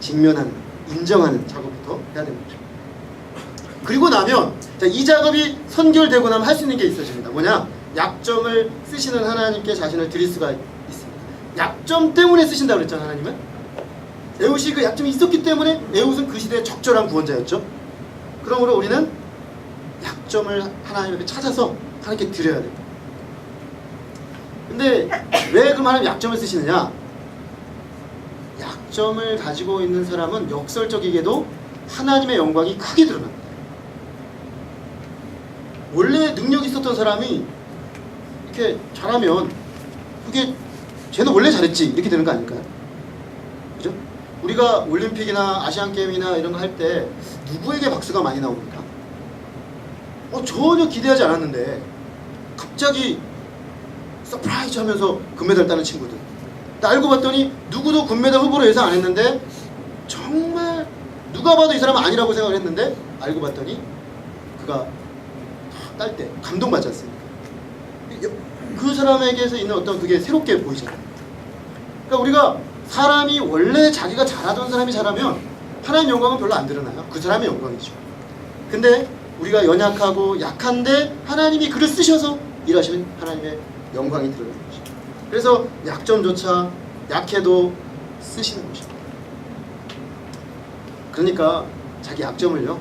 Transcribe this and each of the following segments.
직면하는, 인정하는 작업부터 해야 되는 거죠. 그리고 나면 자, 이 작업이 선결되고 나면 할 수 있는 게 있어집니다. 뭐냐? 약점을 쓰시는 하나님께 자신을 드릴 수가 있습니다. 약점 때문에 쓰신다고 그랬잖아요. 하나님은 에훗이 그 약점이 있었기 때문에 에훗은 그 시대의 적절한 구원자였죠. 그러므로 우리는 약점을 하나님께 찾아서 하나님께 드려야 됩니다. 근데 왜 그럼 하나님 약점을 쓰시느냐? 약점을 가지고 있는 사람은 역설적이게도 하나님의 영광이 크게 드러납니다. 원래 능력이 있었던 사람이 이렇게 잘하면 그게 쟤는 원래 잘했지 이렇게 되는 거 아닐까요? 그죠? 우리가 올림픽이나 아시안게임이나 이런 거 할 때 누구에게 박수가 많이 나옵니까? 전혀 기대하지 않았는데 갑자기 서프라이즈 하면서 금메달 따는 친구들, 알고 봤더니 누구도 금메달 후보로 예상 안 했는데 정말 누가 봐도 이 사람은 아니라고 생각을 했는데 알고 봤더니 그가 딸 때 감동받지 않습니까? 그 사람에게서 있는 어떤 그게 새롭게 보이잖아요. 그러니까 우리가 사람이 원래 자기가 잘하던 사람이 잘하면 하나님 영광은 별로 안 드러나요. 그 사람의 영광이죠. 근데 우리가 연약하고 약한데 하나님이 그를 쓰셔서 일하시면 하나님의 영광이 드러나는 것이죠. 그래서 약점조차 약해도 쓰시는 것입니다. 그러니까 자기 약점을요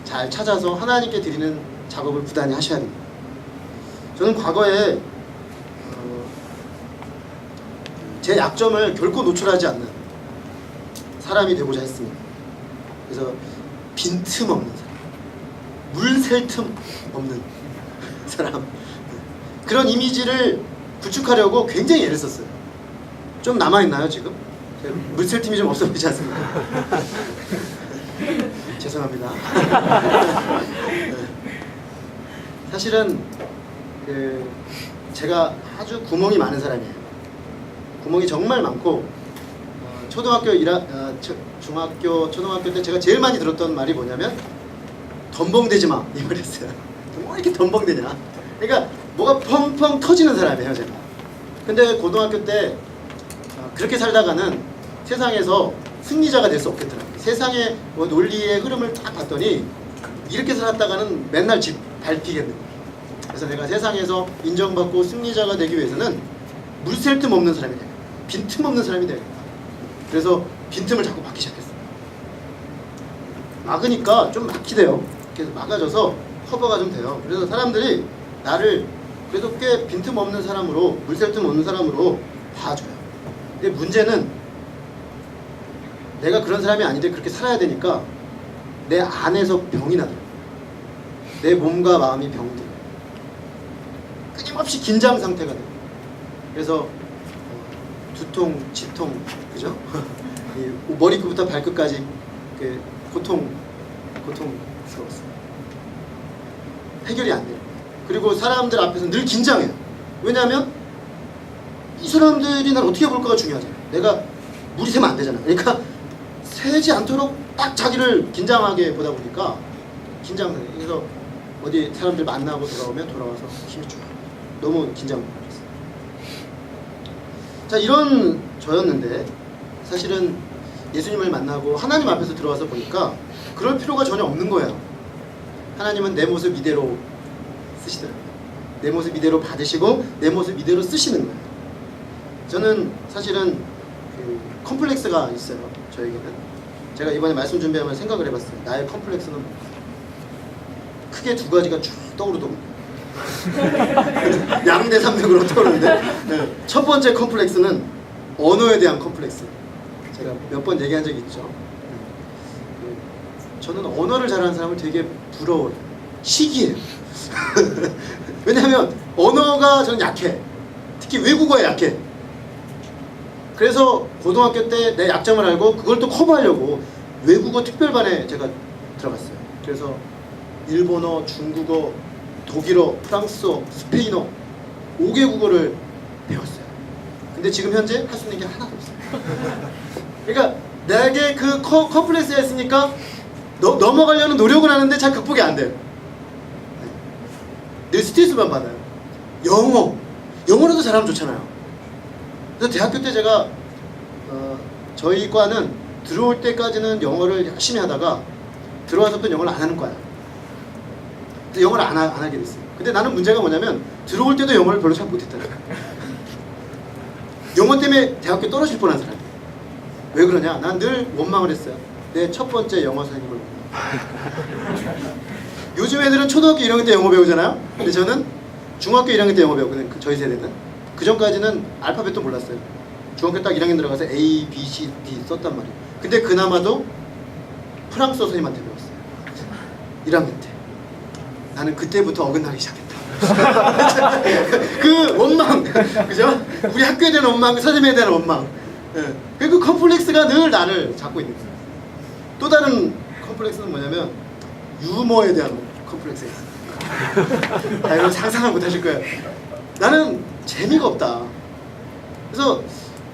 잘 찾아서 하나님께 드리는 작업을 부단히 하셔야 됩니다. 저는 과거에 제 약점을 결코 노출하지 않는 사람이 되고자 했습니다. 그래서 빈틈없는 사람, 물 셀 틈 없는 사람, 그런 이미지를 구축하려고 굉장히 애를 썼어요. 좀 남아있나요 지금? 물 셀 틈이 좀 없어 보이지 않습니까? 죄송합니다. 사실은 제가 아주 구멍이 많은 사람이에요. 구멍이 정말 많고 중학교, 초등학교 때 제가 제일 많이 들었던 말이 뭐냐면 덤벙대지 마 이 말이었어요. 뭐 이렇게 덤벙대냐. 그러니까 뭐가 펑펑 터지는 사람이에요 제가. 근데 고등학교 때 그렇게 살다가는 세상에서 승리자가 될 수 없겠더라고요. 세상의 뭐 논리의 흐름을 딱 봤더니 이렇게 살았다가는 맨날 집 밟히겠는 거예요. 그래서 내가 세상에서 인정받고 승리자가 되기 위해서는 물 셀 틈 없는 사람이 돼요. 빈틈 없는 사람이 돼요. 그래서 빈틈을 자꾸 막기 시작했어요. 막으니까 좀 막히대요. 그래서 막아져서 커버가 좀 돼요. 그래서 사람들이 나를 그래도 꽤 빈틈 없는 사람으로, 물 셀 틈 없는 사람으로 봐줘요. 근데 문제는 내가 그런 사람이 아닌데 그렇게 살아야 되니까 내 안에서 병이 나더라고요. 내 몸과 마음이 병들어요. 끊임없이 긴장 상태가 돼요. 그래서 두통, 치통, 그죠? 머리끝부터 발끝까지 고통스러웠어요. 해결이 안 돼요. 그리고 사람들 앞에서 늘 긴장해요. 왜냐하면 이 사람들이 날 어떻게 볼까가 중요하잖아요. 내가 물이 새면 안 되잖아요. 그러니까 새지 않도록 딱 자기를 긴장하게 보다 보니까 긴장돼요. 그래서 어디 사람들 만나고 돌아와서 힘이 쭉 너무 긴장을 했어요. 자, 이런 저였는데 사실은 예수님을 만나고 하나님 앞에서 들어와서 보니까 그럴 필요가 전혀 없는 거예요. 하나님은 내 모습 이대로 쓰시더라고요. 내 모습 이대로 받으시고 내 모습 이대로 쓰시는 거예요. 저는 사실은 컴플렉스가 있어요. 저에게는. 제가 이번에 말씀 준비하면서 생각을 해봤어요. 나의 컴플렉스는 크게 두 가지가 쭉 떠오르더군요. 양대산맥으로 떠오르는데 첫 번째 컴플렉스는 언어에 대한 컴플렉스. 제가 몇 번 얘기한 적이 있죠. 저는 언어를 잘하는 사람을 되게 부러워요. 시기해요. 왜냐하면 언어가 저는 약해. 특히 외국어에 약해. 그래서 고등학교 때 내 약점을 알고 그걸 또 커버하려고 외국어 특별반에 제가 들어갔어요. 그래서 일본어, 중국어, 독일어, 프랑스어, 스페인어 5개 국어를 배웠어요. 근데 지금 현재 할 수 있는 게 하나도 없어요. 그러니까 내게 그 컴플렉스가 있으니까 넘어가려는 노력을 하는데 잘 극복이 안 돼요. 늘 스트레스만 받아요. 영어로도 잘하면 좋잖아요. 그래서 대학교 때 제가 저희 과는 들어올 때까지는 영어를 열심히 하다가 들어와서부터 영어를 안 하는 거야. 그래서 영어를 안 하게 됐어요. 근데 나는 문제가 뭐냐면 들어올 때도 영어를 별로 잘 못했다는 거야. 영어 때문에 대학교 떨어질 뻔한 사람이야. 왜 그러냐? 난 늘 원망을 했어요. 내 첫 번째 영어 선생님을. 요즘 애들은 초등학교 1학년 때 영어 배우잖아요. 근데 저는 중학교 1학년 때 영어 배웠거든. 저희 세대는. 그 전까지는 알파벳도 몰랐어요. 중학교 딱 1학년 들어가서 A, B, C, D 썼단 말이에요. 근데 그나마도 프랑스어 선생님한테 배웠어요. 1학년 때. 나는 그때부터 어긋나기 시작했다. 그 원망, 그죠? 우리 학교에 대한 원망, 선생님에 대한 원망. 예. 그 컴플렉스가 늘 나를 잡고 있는 거예요. 또 다른 컴플렉스는 뭐냐면 유머에 대한 컴플렉스가 있어요. 여러분 상상을 못 하실 거예요. 나는 재미가 없다. 그래서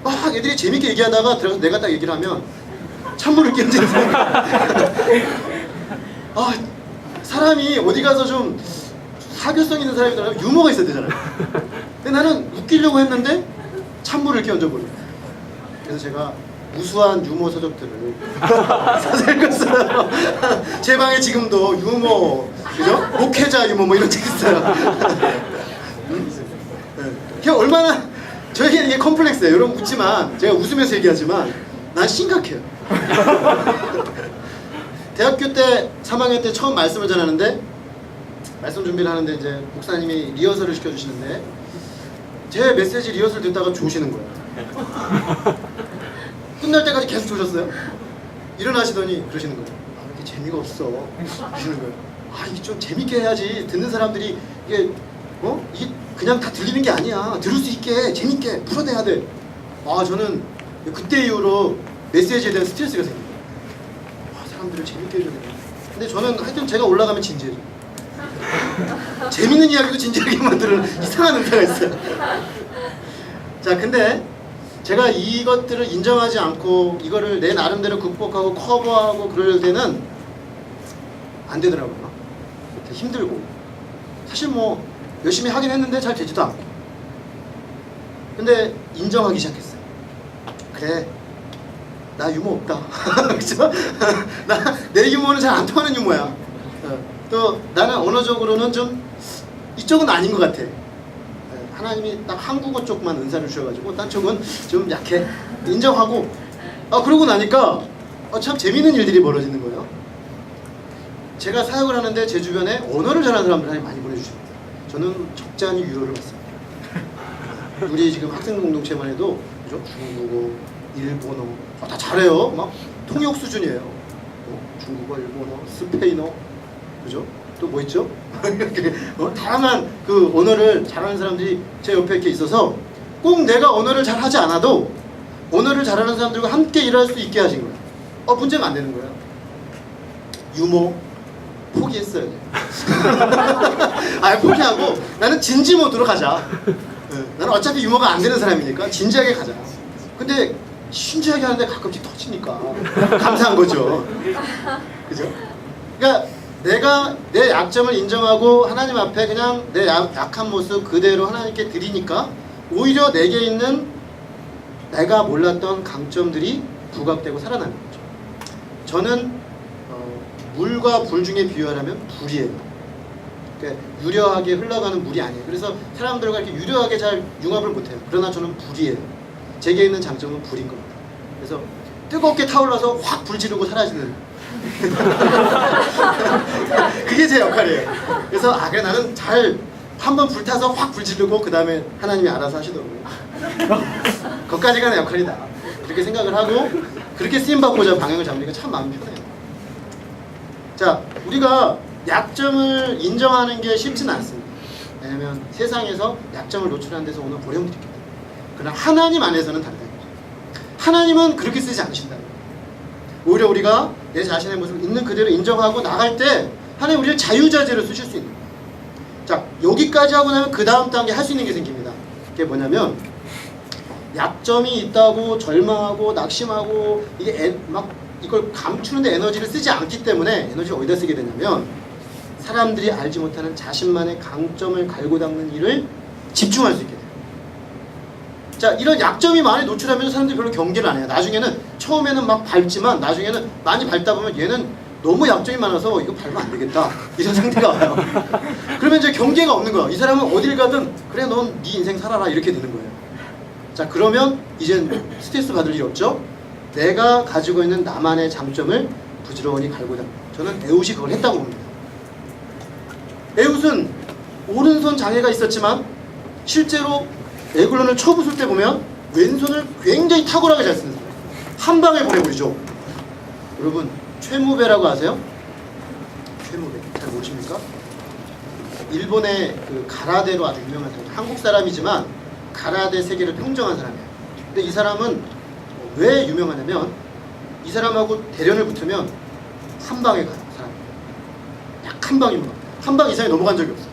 막 애들이 재밌게 얘기하다가 들어가서 내가 딱 얘기를 하면 찬물을 끼얹는 아, 사람이 어디 가서 좀 사교성 있는 사람이더라도 유머가 있어야 되잖아요. 근데 나는 웃기려고 했는데 찬물을 끼얹어버려. 그래서 제가 무수한 유머 서적들을 사살했어요. 제 방에 지금도 유머, 그죠? 목회자 유머 뭐 이런 책 있어요. 그게 얼마나 저에게 이게 컴플렉스예요. 여러분 웃지만 제가 웃으면서 얘기하지만 난 심각해요. 대학교 때 3학년 때 처음 말씀을 전하는데 말씀 준비를 하는데 이제 목사님이 리허설을 시켜주시는데 제 메시지 리허설 듣다가 조시는 거예요. 끝날 때까지 계속 조셨어요. 일어나시더니 그러시는 거예요. 아, 왜 이렇게 재미가 없어? 그러시는 거예요. 아, 이게 좀 재밌게 해야지. 듣는 사람들이 이게 이게 그냥 다 들리는 게 아니야. 들을 수 있게 재밌게 풀어내야 돼. 아, 저는 그때 이후로 메시지에 대한 스트레스가 생겨요. 아, 사람들을 재밌게 해줘야 돼. 근데 저는 하여튼 제가 올라가면 진지해져. 재밌는 이야기도 진지하게 만드는 이상한 은사가 있어요. 자, 근데 제가 이것들을 인정하지 않고 이거를 내 나름대로 극복하고 커버하고 그럴 때는 안 되더라고요. 힘들고 사실 뭐 열심히 하긴 했는데 잘 되지도 않고. 근데 인정하기 시작했어요. 그래, 나 유머 없다. 그죠? 내 유머는 잘 안 통하는 유머야. 또 나는 언어적으로는 좀 이쪽은 아닌 것 같아. 하나님이 딱 한국어 쪽만 은사를 주셔가지고 딴 쪽은 좀 약해. 인정하고 그러고 나니까 참 재밌는 일들이 벌어지는 거예요. 제가 사역을 하는데 제 주변에 언어를 잘하는 사람들이 많이 보내주십니다. 저는 적잖이 위로를 받습니다. 우리 지금 학생 공동체만 해도 그죠? 중국어, 일본어 다 잘해요. 막 통역 수준이에요. 중국어, 일본어, 스페인어, 그죠? 또 뭐 있죠? 다양한 그 언어를 잘하는 사람들이 제 옆에 이렇게 있어서 꼭 내가 언어를 잘하지 않아도 언어를 잘하는 사람들과 함께 일할 수 있게 하신 거예요. 문제가 안 되는 거예요. 유머 포기했어요. 포기하고 나는 진지 모드로 가자. 나는 어차피 유머가 안 되는 사람이니까 진지하게 가자. 근데 진지하게 하는데 가끔씩 터지니까 감사한 거죠. 그죠? 그러니까 내가 내 약점을 인정하고 하나님 앞에 그냥 내 약한 모습 그대로 하나님께 드리니까 오히려 내게 있는 내가 몰랐던 강점들이 부각되고 살아나는 거죠. 저는 물과 불 중에 비유하라면 불이에요. 그러니까 유려하게 흘러가는 물이 아니에요. 그래서 사람들과 이렇게 유려하게 잘 융합을 못해요. 그러나 저는 불이에요. 제게 있는 장점은 불인 겁니다. 그래서 뜨겁게 타올라서 확 불 지르고 사라지는 그게 제 역할이에요. 그래서 그래 나는 잘 한번 불타서 확 불지르고 그 다음에 하나님이 알아서 하시더라고요. 거기까지가 내 역할이다. 그렇게 생각을 하고 그렇게 쓰임받고자 방향을 잡으니까 참 마음이 편해요. 자, 우리가 약점을 인정하는 게 쉽지는 않습니다. 왜냐하면 세상에서 약점을 노출하는 데서 오는 어려움들이 있기 때문에. 그러나 하나님 안에서는 다르다. 하나님은 그렇게 쓰지 않으신다. 오히려 우리가 내 자신의 모습을 있는 그대로 인정하고 나갈 때 하나님 우리를 자유자재로 쓰실 수 있는 거예요. 자, 여기까지 하고 나면 그 다음 단계 할 수 있는 게 생깁니다. 그게 뭐냐면 약점이 있다고 절망하고 낙심하고 이게 막 이걸 감추는데 에너지를 쓰지 않기 때문에 에너지를 어디다 쓰게 되냐면 사람들이 알지 못하는 자신만의 강점을 갈고 닦는 일을 집중할 수 있게 돼요. 자, 이런 약점이 많이 노출하면 사람들이 별로 경계를 안 해요. 나중에는 처음에는 막 밟지만 나중에는 많이 밟다 보면 얘는 너무 약점이 많아서 이거 밟으면 안 되겠다 이런 상태가 와요. 그러면 이제 경계가 없는 거야. 이 사람은 어딜 가든 그래 넌 네 인생 살아라 이렇게 되는 거예요. 자, 그러면 이젠 스트레스 받을 일이 없죠. 내가 가지고 있는 나만의 장점을 부지런히 갈고 다. 저는 에웃이 그걸 했다고 봅니다. 에웃은 오른손 장애가 있었지만 실제로 에글론을 쳐부술 때 보면 왼손을 굉장히 탁월하게 잘 쓰는 거예요. 한 방에 보내버리죠. 여러분 최무베라고 아세요? 최무베 잘 모르십니까? 일본의 그 가라데로 아주 유명한 사람, 한국 사람이지만 가라데 세계를 평정한 사람이에요. 근데 이 사람은 왜 유명하냐면 이 사람하고 대련을 붙으면 한 방에 가요. 사람 약 한 방이면 한 방 이상이 넘어간 적이 없어요.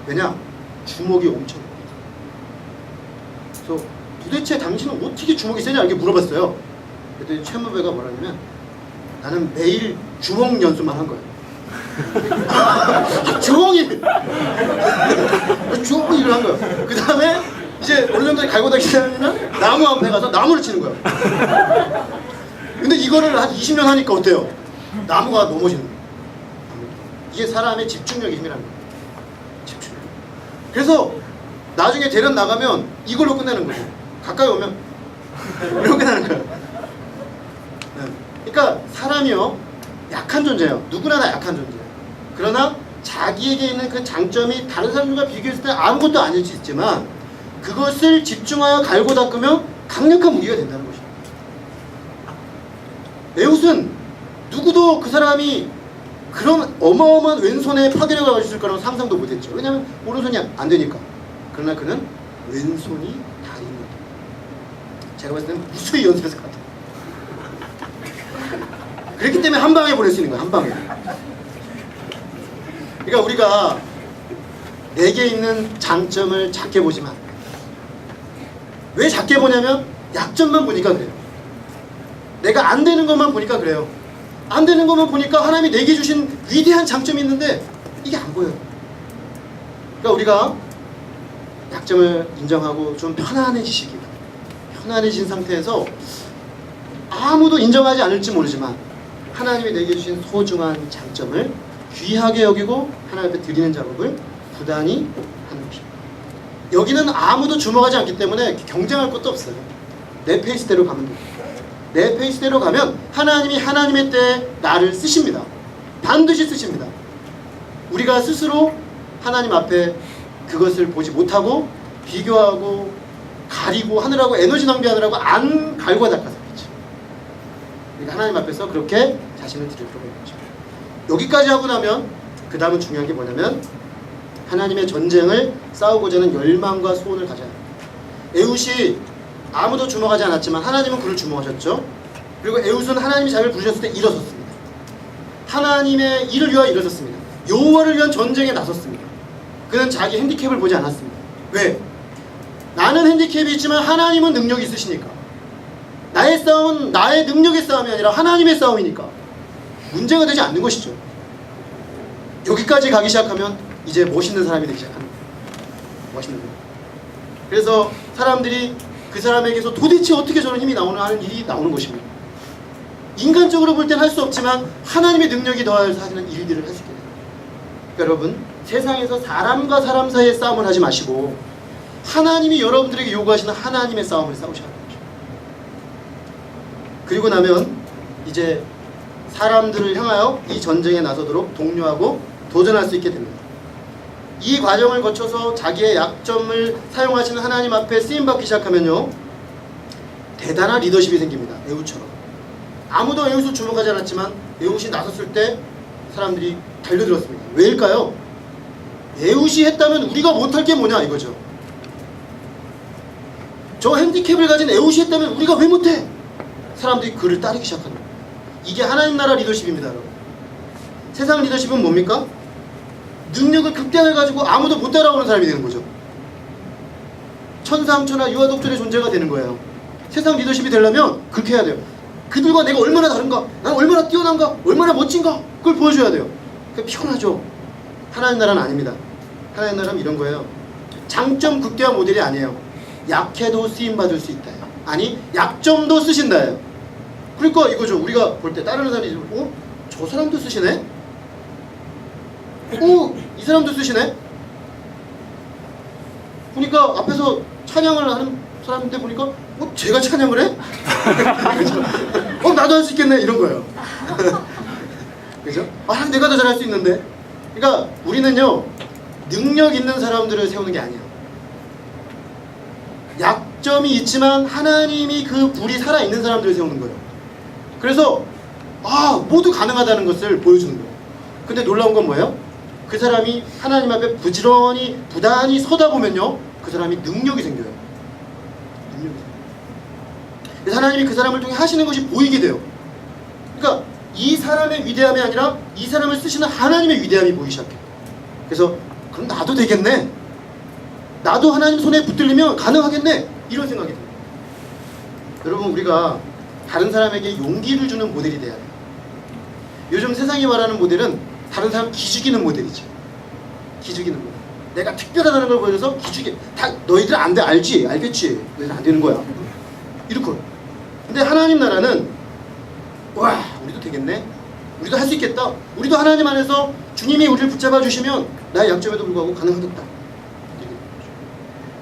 왜냐? 주먹이 엄청 그래서 도대체 당신은 어떻게 주먹이 세냐 이렇게 물어봤어요. 그랬더니 최무베가 뭐라냐면 나는 매일 주먹 연습만 한 거예요. 주먹이 주먹 일을 한 거예요. 그 다음에 이제 어느 정도 갈고 다니면 나무 앞에 가서 나무를 치는 거예요. 근데 이거를 한 20년 하니까 어때요? 나무가 넘어지는 거예요. 이게 사람의 집중력의 힘이라는 거예요. 집중력. 그래서 나중에 대련 나가면 이걸로 끝내는 거죠. 가까이 오면 이렇게 나는 거예요. 네. 그러니까 사람이요 약한 존재예요. 누구나 다 약한 존재예요. 그러나 자기에게 있는 그 장점이 다른 사람들과 비교했을 때 아무것도 아닐 수 있지만 그것을 집중하여 갈고 닦으면 강력한 무기가 된다는 것입니다. 에웃은 누구도 그 사람이 그런 어마어마한 왼손에 파괴력을 가지고 있을 거라고 상상도 못했죠. 왜냐하면 오른손이 안 되니까. 그러나 그는 왼손이 다리입니다. 제가 봤을 때는 무수히 연습했을 것 같아요. 그렇기 때문에 한 방에 보낼 수 있는 거예요. 한 방에. 그러니까 우리가 내게 있는 장점을 작게 보지만 왜 작게 보냐면 약점만 보니까 그래요. 내가 안 되는 것만 보니까 그래요. 안 되는 것만 보니까 하나님이 내게 주신 위대한 장점이 있는데 이게 안 보여요. 그러니까 우리가 약점을 인정하고 좀 편안해지시기 바랍니다. 편안해진 상태에서 아무도 인정하지 않을지 모르지만 하나님이 내게 주신 소중한 장점을 귀하게 여기고 하나님 앞에 드리는 작업을 부단히 하는 것입니다. 여기는 아무도 주목하지 않기 때문에 경쟁할 것도 없어요. 내 페이스대로 가면 됩니다. 내 페이스대로 가면 하나님이 하나님의 때에 나를 쓰십니다. 반드시 쓰십니다. 우리가 스스로 하나님 앞에 그것을 보지 못하고 비교하고 가리고 하느라고 에너지 낭비하느라고 안 갈고 닦아서 그렇죠. 그러니까 하나님 앞에서 그렇게 자신을 드릴 필요가 있는 거죠. 여기까지 하고 나면 그 다음은 중요한 게 뭐냐면 하나님의 전쟁을 싸우고자 하는 열망과 소원을 가져야 합니다. 에웃이 아무도 주목하지 않았지만 하나님은 그를 주목하셨죠. 그리고 에웃은 하나님이 자기를 부르셨을 때 일어섰습니다. 하나님의 일을 위하여 일어섰습니다. 여호와를 위한 전쟁에 나섰습니다. 그는 자기 핸디캡을 보지 않았습니다. 왜? 나는 핸디캡이 있지만 하나님은 능력이 있으시니까. 나의 싸움은 나의 능력의 싸움이 아니라 하나님의 싸움이니까 문제가 되지 않는 것이죠. 여기까지 가기 시작하면 이제 멋있는 사람이 되기 시작합니다. 멋있는 사람. 그래서 사람들이 그 사람에게서 도대체 어떻게 저런 힘이 나오나 하는 일이 나오는 것입니다. 인간적으로 볼 땐 할 수 없지만 하나님의 능력이 더하여서 하시는 일들을 할 수 있게 됩니다. 그러니까 여러분 세상에서 사람과 사람 사이의 싸움을 하지 마시고 하나님이 여러분들에게 요구하시는 하나님의 싸움을 싸우셔야 합니다. 그리고 나면 이제 사람들을 향하여 이 전쟁에 나서도록 독려하고 도전할 수 있게 됩니다. 이 과정을 거쳐서 자기의 약점을 사용하시는 하나님 앞에 쓰임받기 시작하면요 대단한 리더십이 생깁니다. 에웃처럼. 아무도 에웃을 주목하지 않았지만 에웃이 나섰을 때 사람들이 달려들었습니다. 왜일까요? 에웃이 했다면 우리가 못할 게 뭐냐 이거죠. 저 핸디캡을 가진 에웃이 했다면 우리가 왜 못해? 사람들이 그를 따르기 시작합니다. 이게 하나님 나라 리더십입니다. 여러분. 세상 리더십은 뭡니까? 능력을 극대화해 가지고 아무도 못 따라오는 사람이 되는 거죠. 천상천하 유아독존의 존재가 되는 거예요. 세상 리더십이 되려면 그렇게 해야 돼요. 그들과 내가 얼마나 다른가, 난 얼마나 뛰어난가, 얼마나 멋진가, 그걸 보여줘야 돼요. 그게 피곤하죠. 하나님 나라는 아닙니다. 하나님 나라는 이런 거예요. 장점 극대화 모델이 아니에요. 약해도 쓰임받을 수 있다예요. 아니 약점도 쓰신다예요. 그러니까 이거죠. 우리가 볼 때 다른 사람이 저 사람도 쓰시네? 이 사람도 쓰시네? 보니까 앞에서 찬양을 하는 사람인데 보니까 제가 찬양을 해? 그죠? 나도 할 수 있겠네 이런 거예요. 그죠? 내가 더 잘할 수 있는데. 그러니까 우리는요 능력 있는 사람들을 세우는 게 아니에요. 약점이 있지만 하나님이 그 불이 살아있는 사람들을 세우는 거예요. 그래서 모두 가능하다는 것을 보여주는 거예요. 근데 놀라운 건 뭐예요? 그 사람이 하나님 앞에 부지런히 부단히 서다 보면요 그 사람이 능력이 생겨요. 능력이 생겨요. 그래서 하나님이 그 사람을 통해 하시는 것이 보이게 돼요. 그러니까 이 사람의 위대함이 아니라 이 사람을 쓰시는 하나님의 위대함이 보이기 시작해요. 그래서 그럼 나도 되겠네, 나도 하나님 손에 붙들리면 가능하겠네, 이런 생각이 듭니다. 여러분, 우리가 다른 사람에게 용기를 주는 모델이 돼야 돼요. 요즘 세상이 말하는 모델은 다른 사람 기죽이는 모델이지. 기죽이는 모델. 내가 특별하다는 걸 보여줘서 기죽이. 다 너희들 안 돼, 알지? 알겠지? 너희들 안 되는 거야. 이렇게. 근데 하나님 나라는 와, 우리도 되겠네, 우리도 할 수 있겠다, 우리도 하나님 안에서 주님이 우리를 붙잡아 주시면 나의 약점에도 불구하고 가능하겠다.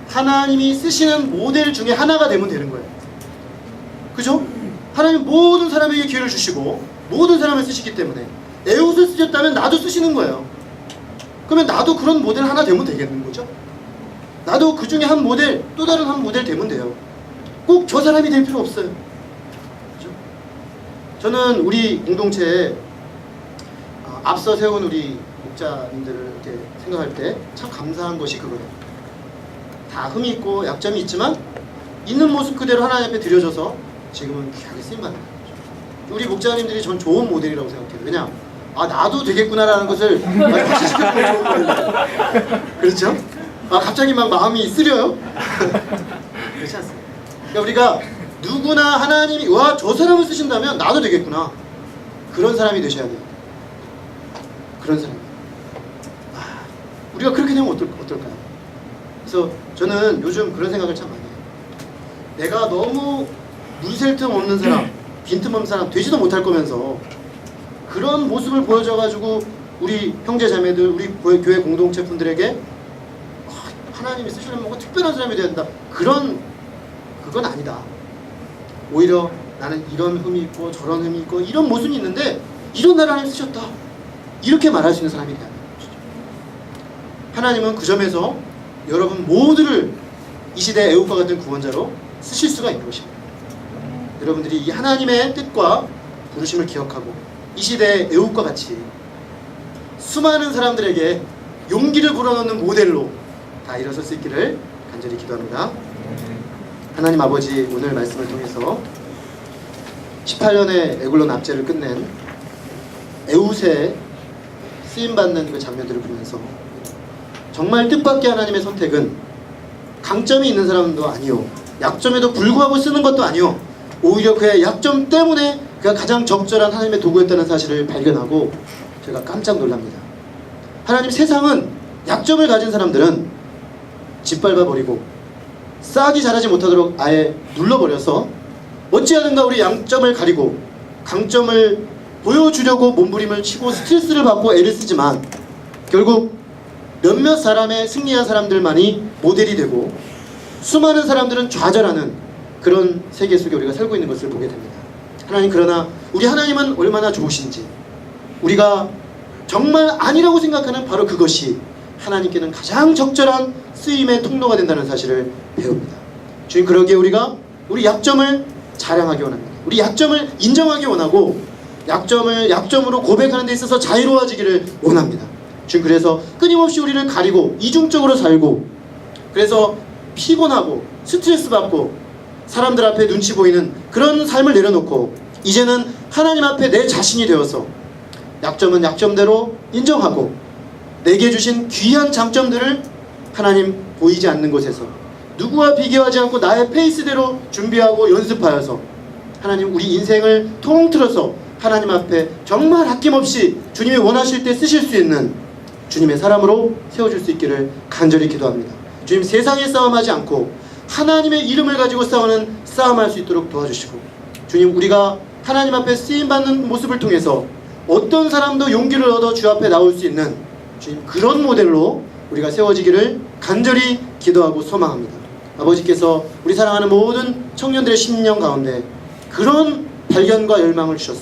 하나님이 쓰시는 모델 중에 하나가 되면 되는 거예요. 그죠? 하나님 모든 사람에게 기회를 주시고 모든 사람을 쓰시기 때문에 에웃을 쓰셨다면 나도 쓰시는 거예요. 그러면 나도 그런 모델 하나 되면 되겠는 거죠. 나도 그 중에 한 모델, 또 다른 한 모델 되면 돼요. 꼭 저 사람이 될 필요 없어요. 그죠? 저는 우리 공동체에 앞서 세운 우리 목자님들을 이렇게 생각할 때 참 감사한 것이 그거예요. 다 흠이 있고 약점이 있지만 있는 모습 그대로 하나님 앞에 드려져서 지금은 귀하게 쓰임받는 거죠. 우리 목자님들이 전 좋은 모델이라고 생각해요. 왜냐? 나도 되겠구나라는 것을 확신시켜주는 좋은 모델이에요. 그렇죠? 갑자기 막 마음이 쓰려요? 그렇지 않습니다. 그러니까 우리가 누구나 하나님이 저 사람을 쓰신다면 나도 되겠구나, 그런 사람이 되셔야 돼요. 그런 사람. 우리가 그렇게 되면 어떨까요? 그래서 저는 요즘 그런 생각을 참 많이 해요. 내가 너무 물샐 틈 없는 사람, 빈틈없는 사람 되지도 못할 거면서 그런 모습을 보여줘가지고 우리 형제 자매들, 우리 교회 공동체 분들에게 하나님이 쓰시려면 뭔가 특별한 사람이 돼야 된다, 그건 아니다. 오히려 나는 이런 흠이 있고 저런 흠이 있고 이런 모습이 있는데 이런 나를 하나님 쓰셨다, 이렇게 말할 수 있는 사람이 돼야 돼요. 하나님은 그 점에서 여러분 모두를 이 시대의 애국과 같은 구원자로 쓰실 수가 있는 것입니다. 여러분들이 이 하나님의 뜻과 부르심을 기억하고 이 시대의 애국과 같이 수많은 사람들에게 용기를 불어넣는 모델로 다 일어설 수 있기를 간절히 기도합니다. 하나님 아버지, 오늘 말씀을 통해서 18년의 에굴론 압제를 끝낸 에웃의 쓰임받는 그 장면들을 보면서 정말 뜻밖의 하나님의 선택은 강점이 있는 사람도 아니요, 약점에도 불구하고 쓰는 것도 아니요, 오히려 그의 약점 때문에 그가 가장 적절한 하나님의 도구였다는 사실을 발견하고 제가 깜짝 놀랍니다. 하나님, 세상은 약점을 가진 사람들은 짓밟아버리고 싹이 자라지 못하도록 아예 눌러버려서 어찌하든가 우리 양점을 가리고 강점을 보여주려고 몸부림을 치고 스트레스를 받고 애를 쓰지만 결국 몇몇 사람의 승리한 사람들만이 모델이 되고 수많은 사람들은 좌절하는 그런 세계 속에 우리가 살고 있는 것을 보게 됩니다. 하나님, 그러나 우리 하나님은 얼마나 좋으신지, 우리가 정말 아니라고 생각하는 바로 그것이 하나님께는 가장 적절한 쓰임의 통로가 된다는 사실을 배웁니다. 주님, 그러기에 우리가 우리 약점을 자랑하기 원합니다. 우리 약점을 인정하기 원하고 약점을 약점으로 고백하는 데 있어서 자유로워지기를 원합니다. 주님, 그래서 끊임없이 우리를 가리고 이중적으로 살고 그래서 피곤하고 스트레스 받고 사람들 앞에 눈치 보이는 그런 삶을 내려놓고 이제는 하나님 앞에 내 자신이 되어서 약점은 약점대로 인정하고 내게 주신 귀한 장점들을 하나님 보이지 않는 곳에서 누구와 비교하지 않고 나의 페이스대로 준비하고 연습하여서 하나님, 우리 인생을 통틀어서 하나님 앞에 정말 아낌없이 주님이 원하실 때 쓰실 수 있는 주님의 사람으로 세워줄 수 있기를 간절히 기도합니다. 주님, 세상에 싸움하지 않고 하나님의 이름을 가지고 싸우는 싸움할 수 있도록 도와주시고 주님, 우리가 하나님 앞에 쓰임받는 모습을 통해서 어떤 사람도 용기를 얻어 주 앞에 나올 수 있는 주님 그런 모델로 우리가 세워지기를 간절히 기도하고 소망합니다. 아버지께서 우리 사랑하는 모든 청년들의 심령 가운데 그런 발견과 열망을 주셔서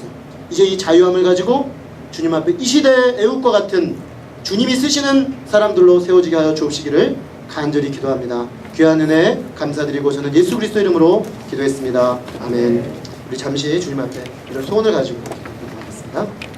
이제 이 자유함을 가지고 주님 앞에 이 시대의 애국과 같은 주님이 쓰시는 사람들로 세워지게 하여 주옵시기를 간절히 기도합니다. 귀한 은혜 감사드리고 저는 예수 그리스도 이름으로 기도했습니다. 아멘. 우리 잠시 주님 앞에 이런 소원을 가지고 기도하겠습니다.